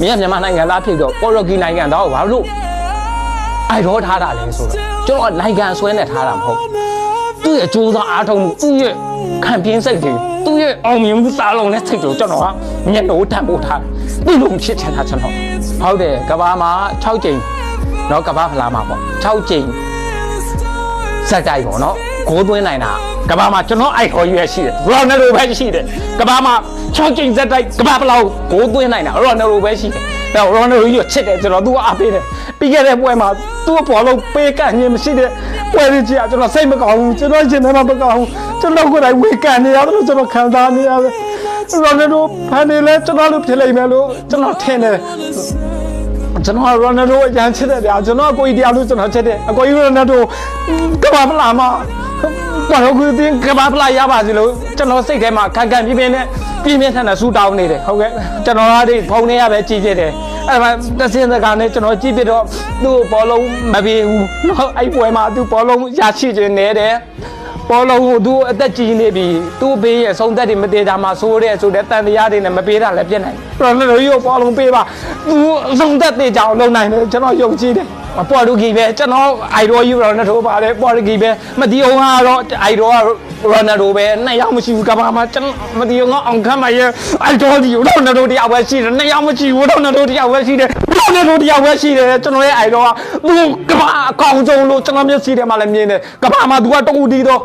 မင်းကမြန်မာနိုင်ငံသားဖြစ်တော့ပေါ်တူဂီနိုင်ငံသားကိုဘာလို့အိုက်ရောထားတာလဲဆိုတော့ကျွန်တော်နိုင်ငံဆွဲနဲ့ထားတာမဟုတ်သူ့ရဲ့ကြိုးစားအားထုတ်မှုသူ့ရဲ့ခံပြင်းစိတ်တွေသူ့ရဲ့အောင်မြင်မှုစားလုံးနဲ့စိတ်ကိုကျွန်တော်ကမျက်နှာတန်ဖို့ထားပြီလို့ဖြစ်ချင်တာကျွန်တော်ဟုတ်တယ်ကဘာမှာ6ကြိမ်နော်ကဘာဖလားမှာပေါ့6ကြိမ်စက်တိုက်ပေါ့နော်ဂိုးသွင်းနိုင်တာကဘာမှာကျွန်တော်အိုက်ခေါ်ရွေးရှိတယ်ရော်နယ်ဒိုပဲရှိတယ်ကဘာမှာ6ကြိမ်စက်တိုက်ကဘာဖလားကိုဂိုးသွင်းနိုင်တာရော်နယ်ဒိုပဲရှိတယ်ဒါရော်နယ်ဒိုကြီးချစ်တယ်ကျွန်တော်သူ့အားပေးတယ်ပြီးခဲ့တဲ့ပွဲမှာသူ့ဘောလုံးပေးကန့်ခြင်းမရှိတဲ့ပွဲတွေကြီးကျွန်တော်စိတ်မကောင်းဘူးကျွန်တော်ရှင်ထဲမှာမကောင်းဘူးကျွန်တော်ကိုယ်တိုင်ဝေကန်နေရတယ်လို့ကျွန်တော်ခံစားနေရတယ်ရော်နယ်ဒိုဖန်နေလဲကျွန်တော်လို့ဖြစ်လိမ့်မယ်လို့ကျွန်တော်ထင်တယ်ကျွန်တော်ရော်နယ်ဒိုအရန်ချစ်တယ်ဗျာကျွန်တော်ကိုကြီးတရားလို့ကျွန်တော်ချစ်တယ်အကိုကြီးရော်နယ်ဒိုကဘာဖလားမှာဘာလို့ကိုတင်ကဘာဖလားရပါစီလို့ကျွန်တော်စိတ်ထဲမှာခံခံပြင်းပြင်းနဲ့ပြင်းပြင်းထန်ထန်ဆူတောင်းနေတယ်ဟုတ်ကဲ့ကျွန်တော်ကဒီဖုန်းထဲရပဲကြည့်ဖြစ်တယ်အဲ့ဒါတစင်းစကားနဲ့ကျွန်တော်ကြည့်ပြတော့သူ့ဘောလုံးမပြေဘူးနော်အဲ့ပွဲမှာသူ့ဘောလုံးရရှိခြင်းနေတယ်ဘောလုံးကိုသူအသက်ကြီးနေပြီသူ့ဘေးရဲ့ဆုံးသက်တွေမသေးတာမှဆိုးတဲ့ဆိုတဲ့တန်တရားတွေနဲ့မပေးတာလည်းပြက်နိုင်တယ်တော်တော်ရိုးဘောလုံးပေးပါသူဆုံးသက်သေးကြအောင်လုပ်နိုင်တယ်ကျွန်တော်ယုံကြည်တယ်ပေါ်တူဂီပဲကျွန်တော်အိုင်ရောယူရောနယ်ဒိုပါတယ်ပေါ်တူဂီပဲမတီအောင်ကတော့အိုင်ရောရောနယ်ဒိုပဲနှစ်ယောက်မရှိဘူးကဘာမှကျွန်တော်မတီအောင်အောင်ခမ်းမရဲ့အိုင်တော်ဒီရောနယ်ဒိုတရားပဲရှိတယ်နှစ်ယောက်မရှိဘူးရောနယ်ဒိုတရားပဲရှိတယ်ရောနယ်ဒိုတရားပဲရှိတယ်ကျွန်တော်ရဲ့အိုင်ရောကသူကဘာအကောင်ဆုံးလို့ကျွန်တော်မျက်စိထဲမှာလည်းမြင်တယ်ကဘာမှသူကတူတီတော့